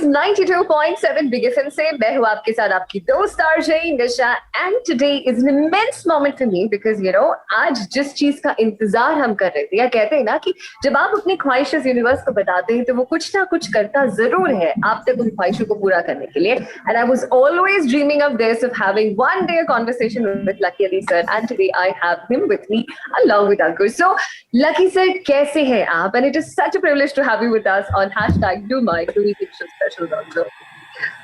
92.7 big FM से मैं हूँ आपके साथ आपकी दोस्त RJ Nisha and today is an immense moment for me because आज जिस चीज का इंतजार हम कर रहे थे या कहते हैं ना कि जब आप अपनी ख्वाहिशें यूनिवर्स को बताते हैं तो वो कुछ ना कुछ करता जरूर है आप तक उन ख्वाहिशों को पूरा करने के लिए and I was always dreaming of this of having one day conversation with lucky Ali sir and today I have him with me along with Ankur. So, Lucky sir, कैसे हैं आप? And it is such a privilege to have you with us on #DoMy2Week special also.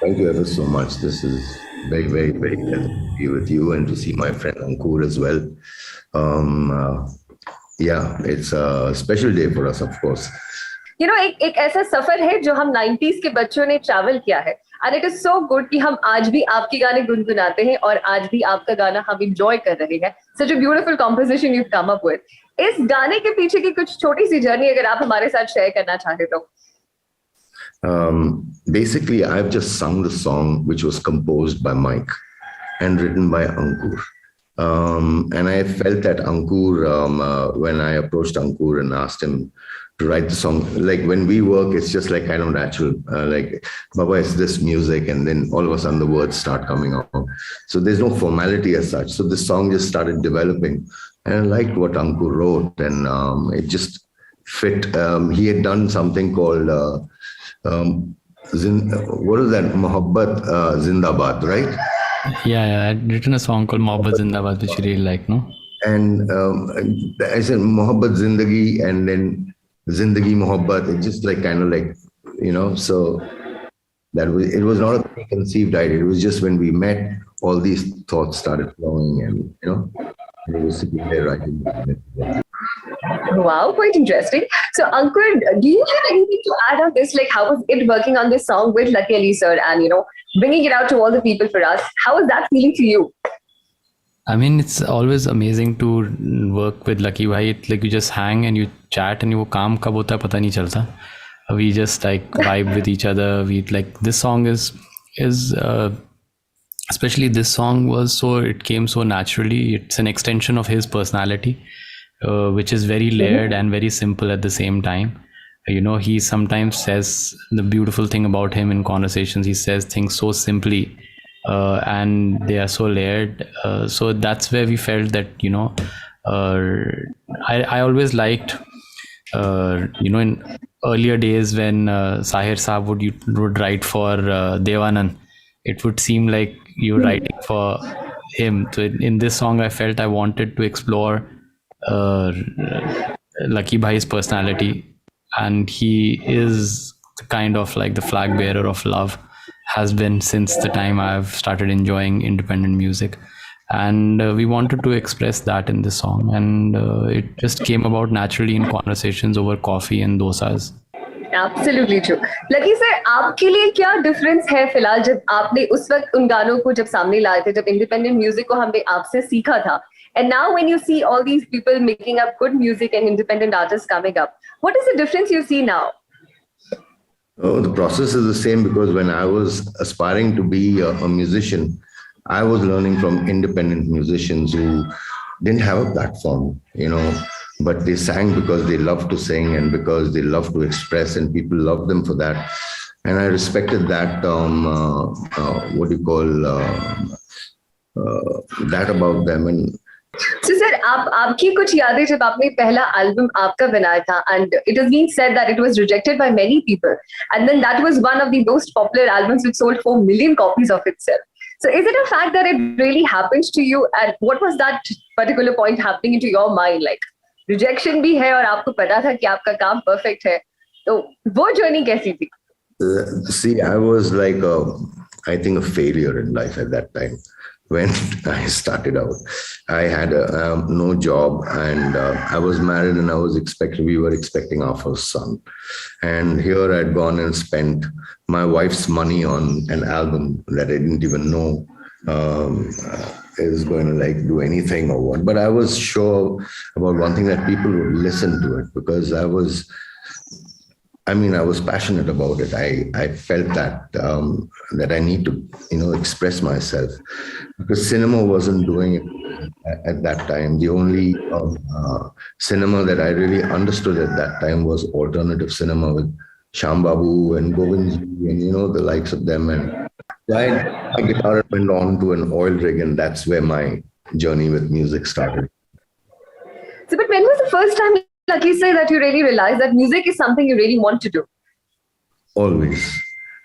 Thank you ever so much. This is very, very, very pleasant to be with you and to see my friend Ankur as well. Yeah, it's a special day for us, of course. एक ऐसा सफर है जो हम 90s के बच्चों ने travel किया है and it is so good कि हम आज भी आपके गाने गुनगुनाते हैं और आज भी आपका गाना हम एंजॉय कर रहे हैं such a beautiful composition you come up with इस गाने के पीछे की कुछ छोटी सी जर्नी अगर आप हमारे साथ शेयर करना चाहे तो Basically I've just sung the song which was composed by Mike and written by Ankur. And I felt that Ankur, when I approached Ankur and asked him to write the song, like when we work, it's just like kind of natural, like, Baba, it's this music, and then all of a sudden the words start coming out. So there's no formality as such. So this song just started developing, and I liked what Ankur wrote, and it just fit. He had done something called, what is that? Mohabbat Zindabad, right? Yeah, I'd written a song called Mohabbat Zindabad, which you really like, no? And I said Mohabbat Zindagi, and then Zindagi Mohabbat. It's just like kind of like, so it was not a preconceived idea. It was just when we met, all these thoughts started flowing, and it was sitting there writing. Wow, quite interesting. So Ankur, do you have anything to add on this? Like, how was it working on this song with Lucky Ali sir and bringing it out to all the people for us? How was that feeling to you? I mean, it's always amazing to work with Lucky Bhai. Like you just hang and you chat and वो काम कब होता है पता नहीं चलता. We just like vibe with each other. We like this song is especially this song it came so naturally. It's an extension of his personality, which is very layered and very simple at the same time. He sometimes says the beautiful thing about him in conversations. He says things so simply. And they are so layered, so that's where we felt that I always liked in earlier days when Sahir Saab would write for Devanand, it would seem like you're writing for him. So in this song I felt I wanted to explore Lucky Bhai's personality, and he is kind of like the flag bearer of love, has been since the time I've started enjoying independent music, and we wanted to express that in this song, and it just came about naturally in conversations over coffee and dosas. Absolutely true. Lucky sir, आपके लिए क्या difference है फिलहाल जब आपने उस वक्त उन गानों को जब सामने लाए थे जब इंडिपेंडेंट म्यूजिक को हमने आपसे सीखा था and now when you see all these people making up good music and independent artists coming up, what is the difference you see now? Oh, the process is the same, because when I was aspiring to be a musician, I was learning from independent musicians who didn't have a platform, but they sang because they loved to sing and because they loved to express, and people loved them for that. And I respected that, that about them. And So sir, आपकी कुछ यादें जब आपने पहला album आपका बनाया था and it has been said that it was rejected by many people and then that was one of the most popular albums which sold 4 million copies of itself. So is it a fact that it really happens to you, and what was that particular point happening into your mind? Like rejection भी है और आपको पता था कि आपका काम perfect है, तो वो journey कैसी थी? See, I was like I think a failure in life at that time. When I started out, I had no job, and I was married, and we were expecting our first son. And here I'd gone and spent my wife's money on an album that I didn't even know is going to like do anything or what. But I was sure about one thing, that people would listen to it, because I was passionate about it. I felt that that I need to express myself, because cinema wasn't doing it at that time. The only cinema that I really understood at that time was alternative cinema with Sham Babu and Govindji and the likes of them. And my guitar went on to an oil rig, and that's where my journey with music started. So, but when was the first time, like you say, that you really realized that music is something you really want to do? Always.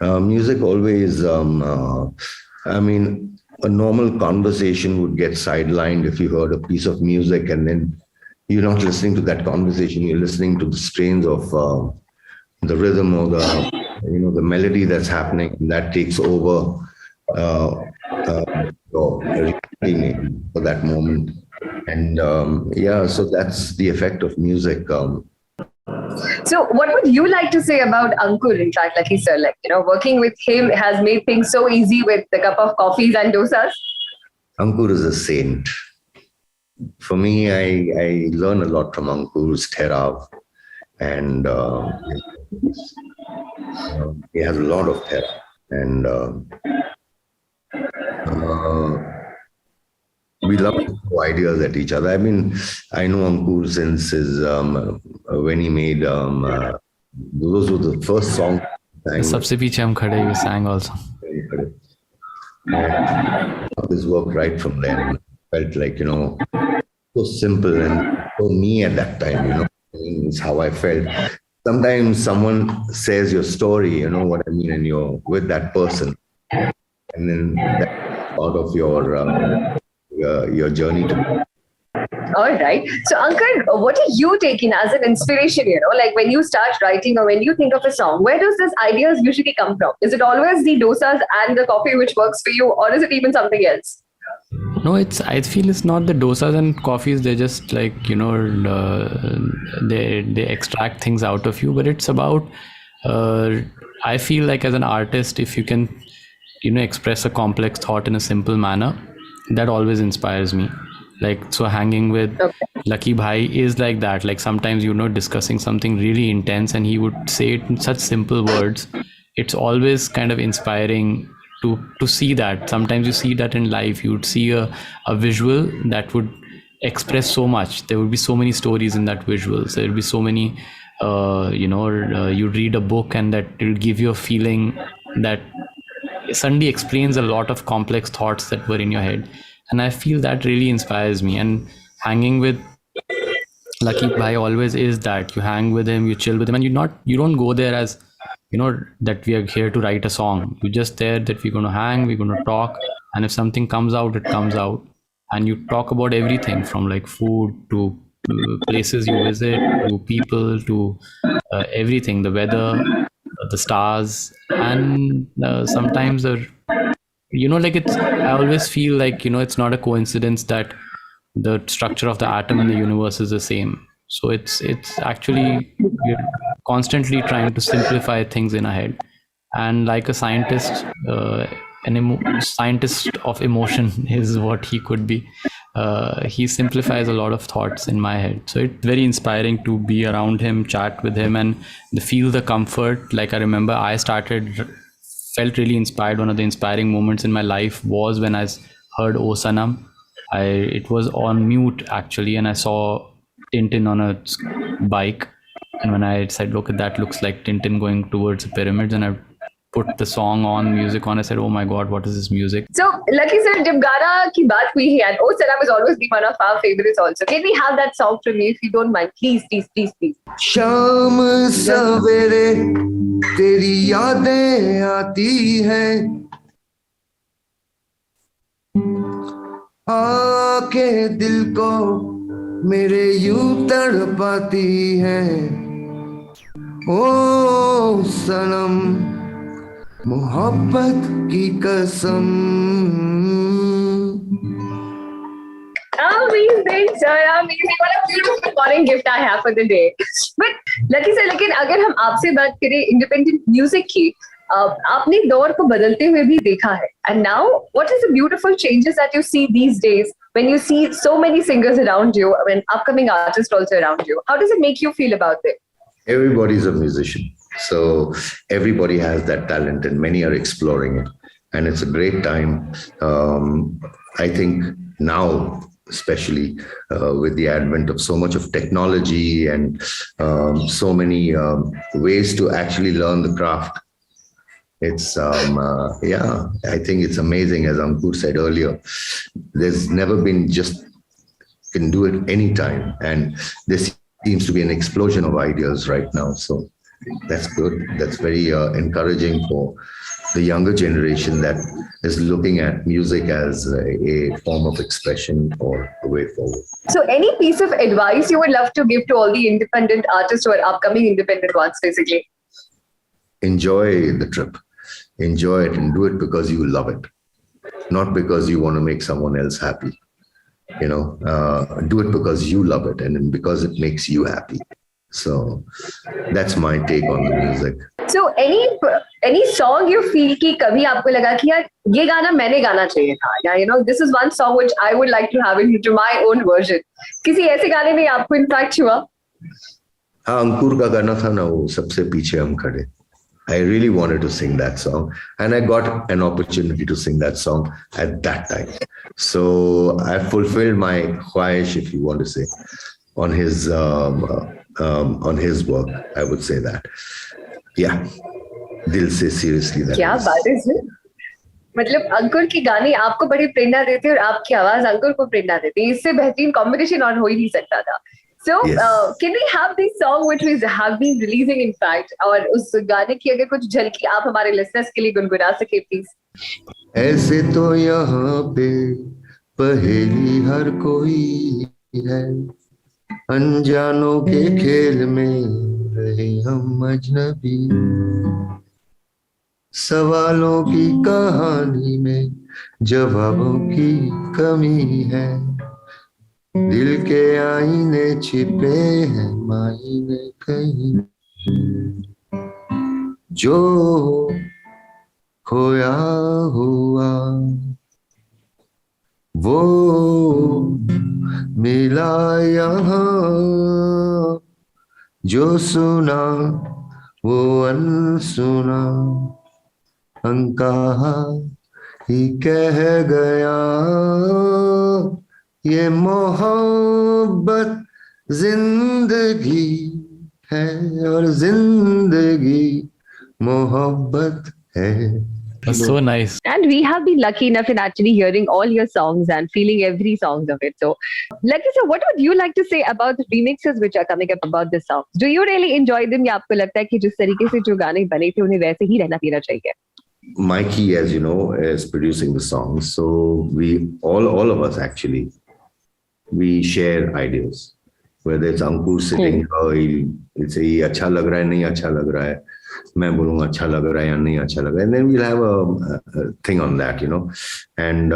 Music always, I mean, a normal conversation would get sidelined if you heard a piece of music and then you're not listening to that conversation, you're listening to the strains of the rhythm or the melody that's happening. That takes over your reality for that moment. And so that's the effect of music. So what would you like to say about Ankur, in fact, like he said, working with him has made things so easy with the cup of coffees and dosas? Ankur is a saint. For me, I learn a lot from Ankur's Therav, and he has a lot of Therav. And we love to throw ideas at each other. I mean, I know Ankur since his when he made those were the first songs. Sabse Piche Hum Khade, you sang also. And this work right from there. Felt like so simple and so me at that time. It's how I felt. Sometimes someone says your story, what I mean, and you're with that person, and then that's part of your journey to. All right. So, Ankur, what do you take in as an inspiration? Like when you start writing or when you think of a song, where does this ideas usually come from? Is it always the dosas and the coffee which works for you, or is it even something else? No, I feel it's not the dosas and coffees. They're just like, they extract things out of you. But it's about, I feel like as an artist, if you can, express a complex thought in a simple manner, that always inspires me. Like, so hanging with Lucky Bhai is like that. Like sometimes, discussing something really intense and he would say it in such simple words. It's always kind of inspiring to see that. Sometimes you see that in life. You would see a visual that would express so much. There would be so many stories in that visuals. There would be so many, you'd read a book and that it will give you a feeling that suddenly explains a lot of complex thoughts that were in your head. And I feel that really inspires me. And hanging with Lucky Bhai always is that. You hang with him, you chill with him, and you don't go there as that we are here to write a song. You're just there that we're going to hang, we're going to talk, and if something comes out, it comes out. And you talk about everything from like food to places you visit to people to everything, the weather, the stars, and sometimes I always feel like it's not a coincidence that the structure of the atom in the universe is the same. So it's actually, we're constantly trying to simplify things in our head. And like a scientist, scientist of emotion is what he could be. He simplifies a lot of thoughts in my head. So it's very inspiring to be around him, chat with him, and feel the comfort. Like I remember felt really inspired. One of the inspiring moments in my life was when I heard O Sanam. It was on mute actually, and I saw Tintin on a bike, and when I said, look at that, looks like Tintin going towards the pyramids, and I put the music on, I said, oh my god, what is this music? So Lucky sir, jab Gaana ki baat hui hai, and O Sanam has always been one of our favorites also. Can we have that song from you if you don't mind? Please. शाम सवेरे तेरी यादें आती हैं, आके दिल को मेरे यूं तड़पाती हैं, ओ सनम मोहब्बत की कसम. Amazing, sir, amazing. What a beautiful morning gift I have for the day. But Lucky sir, लेकिन अगर हम आपसे बात करें इंडिपेंडेंट म्यूजिक की, आपने दौर को बदलते हुए भी देखा है. And now, what is the beautiful changes that you see these days when you see so many singers around you, and upcoming artists also around you? How does it make you feel about it? Everybody's a musician. So everybody has that talent and many are exploring it. And it's a great time. I think now especially with the advent of so much of technology and so many ways to actually learn the craft. It's I think it's amazing. As Ankur said earlier, there's never been just can do it anytime, and there seems to be an explosion of ideas right now. So that's good. That's very encouraging for the younger generation that is looking at music as a form of expression or a way forward. So any piece of advice you would love to give to all the independent artists or upcoming independent ones, basically? Enjoy the trip. Enjoy it and do it because you love it, not because you want to make someone else happy. Do it because you love it and because it makes you happy. So that's my take on the music. So any song you feel कि कभी आपको लगा कि यार ये गाना मैंने गाना चाहिए था, या this is one song which I would like to have into my own version. किसी ऐसे गाने में आपको इम्पैक्ट हुआ? हाँ, अंकुर का गाना था ना, वो सबसे पीछे हम खड़े. I really wanted to sing that song, and I got an opportunity to sing that song at that time. So I fulfilled my khwahish, if you want to say, on his work. I would say that. Yeah, दिल से seriously. क्या बात है sir? मतलब अंकुर की गाने आपको बड़ी प्रेरणा देते हैं और आपकी आवाज अंकुर को प्रेरणा देती है. इससे बेहतरीन कॉम्बिनेशन और हो ही नहीं सकता था. So, yes. Can we have this song which we have been releasing in fact, और उस गाने की अगर कुछ झलकी आप हमारे listeners के लिए गुनगुना सके please? ऐसे तो यहाँ पे पहेली हर कोई है, अनजानों के खेल में रहे हम अजनबी, सवालों की कहानी में जवाबों की कमी है, दिल के आईने छिपे हैं मायने कहीं, जो खोया हुआ वो मिला यहाँ, जो सुना वो अनसुना, अनकहा ही कह गया, ये मोहब्बत जिंदगी है और जिंदगी मोहब्बत है. That's so nice. And we have been lucky enough in actually hearing all your songs and feeling every song of it. So, Lucky sir, what would you like to say about the remixes which are coming up about the songs? Do you really enjoy them? या आपको लगता है कि जिस तरीके से जो गाने बने थे उन्हें वैसे ही रहना देना चाहिए? Mikey, as you know, is producing the songs. So we all of us actually, we share ideas. Whether it's Ankur sitting, he'll say अच्छा लग रहा है नहीं अच्छा लग रहा है, मैं बोलूँगा अच्छा लग रहा है या नहीं अच्छा लग रहा है, and then we'll have a thing on that, and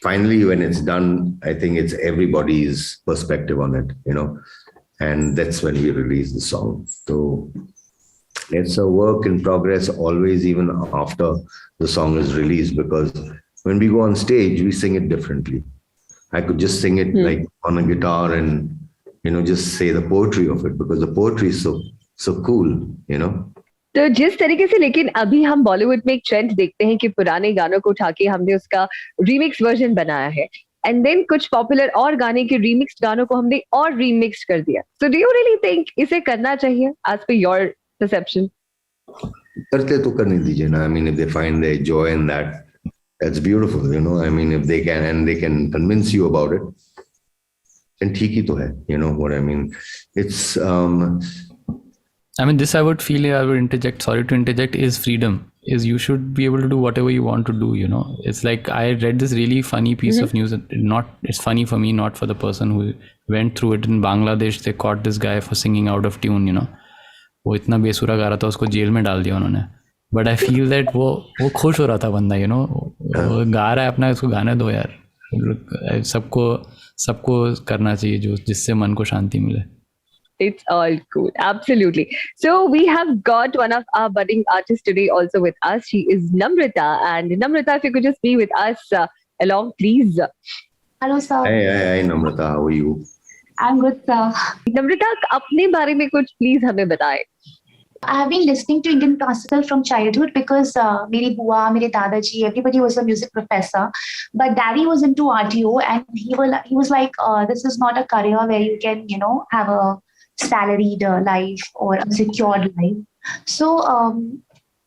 finally when it's done, I think it's everybody's perspective on it, and that's when we release the song. So it's a work in progress always, even after the song is released, because when we go on stage we sing it differently. I could just sing it like on a guitar and just say the poetry of it, because the poetry is so cool. तो जिस तरीके से, लेकिन अभी हम बॉलीवुड में एक trend देखते हैं कि पुराने गानों को उठा के हमने उसका रीमिक्स वर्जन बनाया है, एंड देन कुछ पॉपुलर और गाने के रीमिक्स गानों को हमने और रीमिक्स कर दिया. So do you really think इसे करना चाहिए एज पर योर परसेप्शन? करते तो करने दीजिए ना. I mean, if they find their joy in that, that's beautiful. I mean, if they can and they can convince you about it, then ठीक ही तो है. You know what I mean? It's I mean, this I would feel, I would interject, sorry to interject, is freedom. Is you should be able to do whatever you want to do, It's like, I read this really funny piece of news. It's funny for me, not for the person who went through it. In Bangladesh, they caught this guy for singing out of tune, वो इतना बेसुरा गा रहा था, उसको jail में डाल दिया उन्होंने. But I feel that वो खुश हो रहा था बंदा, वो गा रहा है अपना, उसको गाने दो यार. सबको करना चाहिए जो जिससे मन को शांति मिले. It's all cool. Absolutely. So we have got one of our budding artists today also with us. She is Namrita. And Namrita, if you could just be with us along, please. Hello, sir. Hey, Namrita. How are you? I'm good, sir. Namrita, अपने बारे में कुछ please हमें बताएं. I have been listening to Indian classical from childhood because meri bua, mere dadaji, everybody was a music professor. But daddy was into RTO, and he was like, this is not a career where you can, have a salaried life or a secured life. So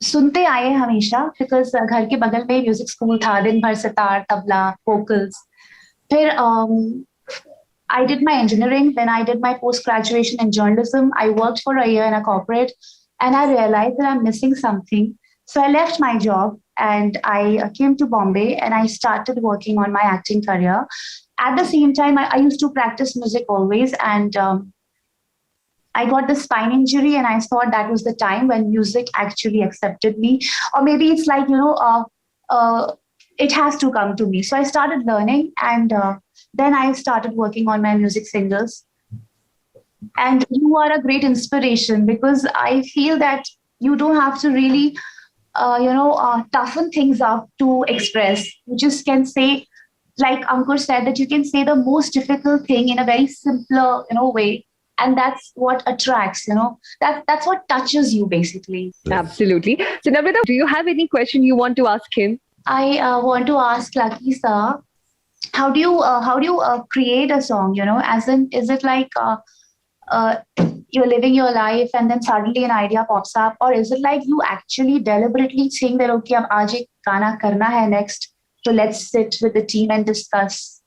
सुनते आए हमेशा because घर के बगल में music school था, दिन भर सितार तबला वोकल्स. फिर I did my engineering, then I did my post graduation in journalism. I worked for a year in a corporate, and I realized that I'm missing something. So I left my job and I came to Bombay and I started working on my acting career. At the same time, I used to practice music always, and I got the spine injury, and I thought that was the time when music actually accepted me. Or maybe it's like, it has to come to me. So I started learning, and then I started working on my music singles. And you are a great inspiration because I feel that you don't have to really, toughen things up to express. You just can say, like Ankur said, that you can say the most difficult thing in a very simpler, way. And that's what attracts, that's what touches you basically. Absolutely. So Namrita, do you have any question you want to ask him? I want to ask Lucky sir, how do you create a song? As in, is it like you're living your life and then suddenly an idea pops up, or is it like you actually deliberately think that okay, ab aaj ek gana karna hai next, so let's sit with the team and discuss?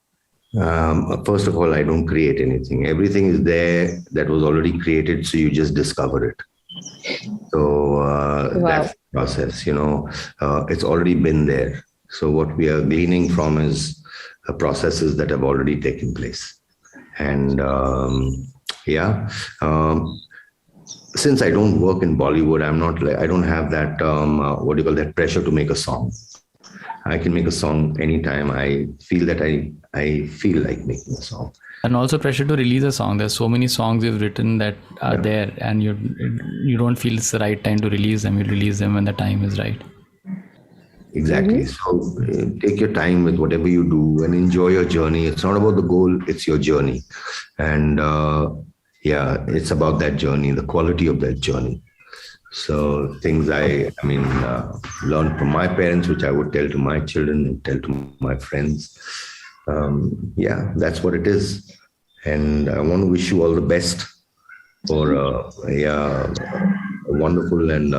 First of all, I don't create anything. Everything is there that was already created, so you just discover it. So that's the process, it's already been there. So what we are gleaning from is processes that have already taken place. And since I don't work in Bollywood, I don't have that, that pressure to make a song. I can make a song anytime I feel that I feel like making a song. And also pressure to release a song. There's so many songs you've written that are there, and you don't feel it's the right time to release them. You release them when the time is right. Exactly. So take your time with whatever you do and enjoy your journey. It's not about the goal, it's your journey. And it's about that journey, the quality of that journey. So things I learned from my parents, which I would tell to my children and tell to my friends. That's what it is. And I want to wish you all the best for a wonderful and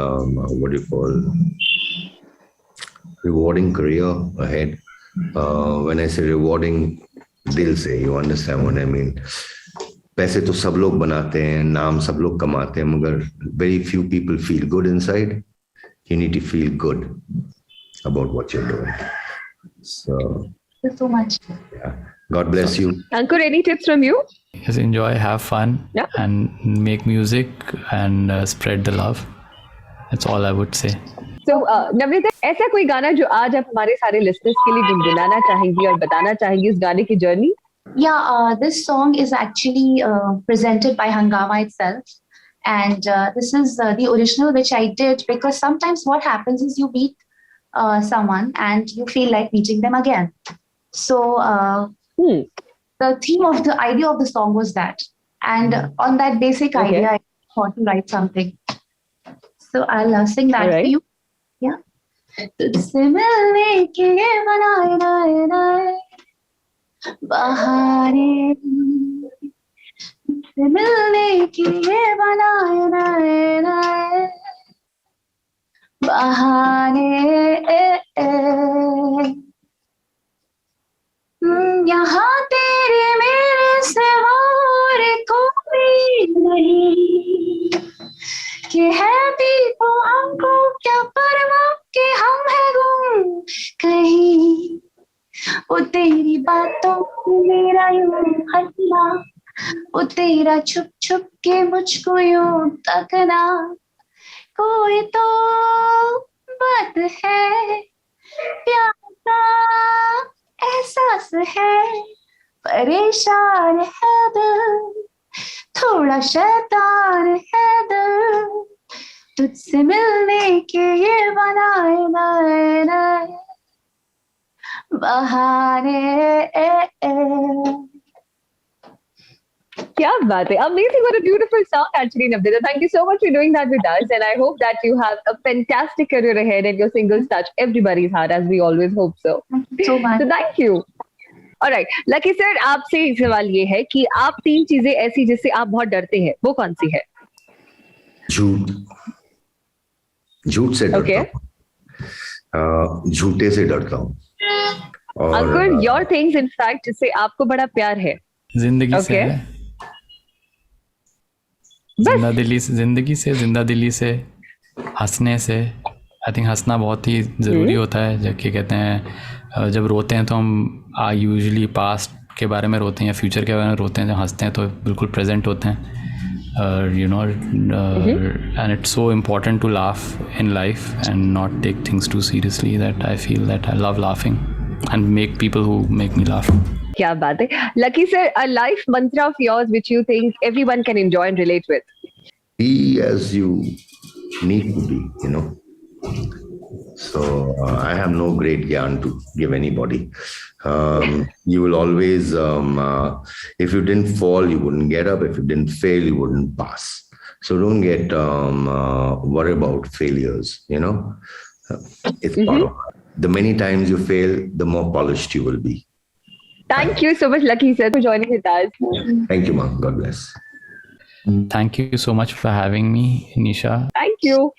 rewarding career ahead. When I say rewarding, dil se, you understand what I mean. पैसे तो सब लोग बनाते हैं, नाम सब लोग कमाते हैं, मगर very few people feel good inside. You need to feel good about what you're doing. So Thank you so much. Yeah. God bless you. Ankur, any tips from you? Just enjoy, have fun, and make music and spread the love. That's all I would say. So, Namrita, ऐसा कोई गाना जो आज आप हमारे सारे listeners के लिए गुनगुनाना चाहेंगी और बताना चाहेंगी इस गाने की journey? Yeah, this song is actually presented by Hangama itself. And this is the original which I did because sometimes what happens is you meet someone and you feel like meeting them again. So the idea of the song was that. And on that basic idea, I thought to write something. So I'll sing that for you. Yeah. तुझसे मिलने के बनाए नए नए बहाने, तुझसे मिलने के बनाए नए नए बहाने, यहाँ तेरे मेरे सिवा और कोई नहीं, कि है भी तो हमको क्या परवाह कि हम है गुम कहीं, वो तेरी बातों में मेरा यूं हटना, वो तेरा छुप छुप के मुझको यूं तकना, कोई तो बात है, प्यार का एहसास है, परेशान है दिल, थोड़ा शैतान है दिल, तुझसे मिलने के ये बनाए नए नए बहाने. क्या बात है, amazing, what a beautiful song actually, Namrita. Thank you so much for doing that with us, and I hope that you have a fantastic career ahead and your singles touch everybody's heart, as we always hope so. Thank you so much. So thank you. Alright, lucky sir, आपसे एक सवाल ये है कि आप 3 चीजें ऐसी जिससे आप बहुत डरते हैं, वो कौन सी है? झूठ से डरता हूँ, झूठे से डरता हूँ। अंकुर, योर थिंग्स इन फैक्ट जिससे आपको बड़ा प्यार है? जिंदगी से है। जिंदगी से, जिंदा दिली से, हंसने से। आई थिंक हंसना बहुत ही ज़रूरी होता है। जब क्या कहते हैं, जब रोते हैं तो हम यूजुअली पास्ट के बारे में रोते हैं या फ्यूचर के बारे में रोते हैं। जब हंसते हैं तो बिल्कुल प्रेजेंट होते हैं। You know, and it's so important to laugh in life and not take things too seriously. That I feel that I love laughing and make people who make me laugh. क्या बात है, lucky sir, a life mantra of yours which you think everyone can enjoy and relate with? Be as you need to be, you know. So I have no great yarn to give anybody. You will always, if you didn't fall, you wouldn't get up. If you didn't fail, you wouldn't pass. So don't get worried about failures, you know. It's part of it. The many times you fail, the more polished you will be. Thank you so much, Lucky sir, for joining with us. Thank you, ma'am. God bless. Thank you so much for having me, Nisha. Thank you.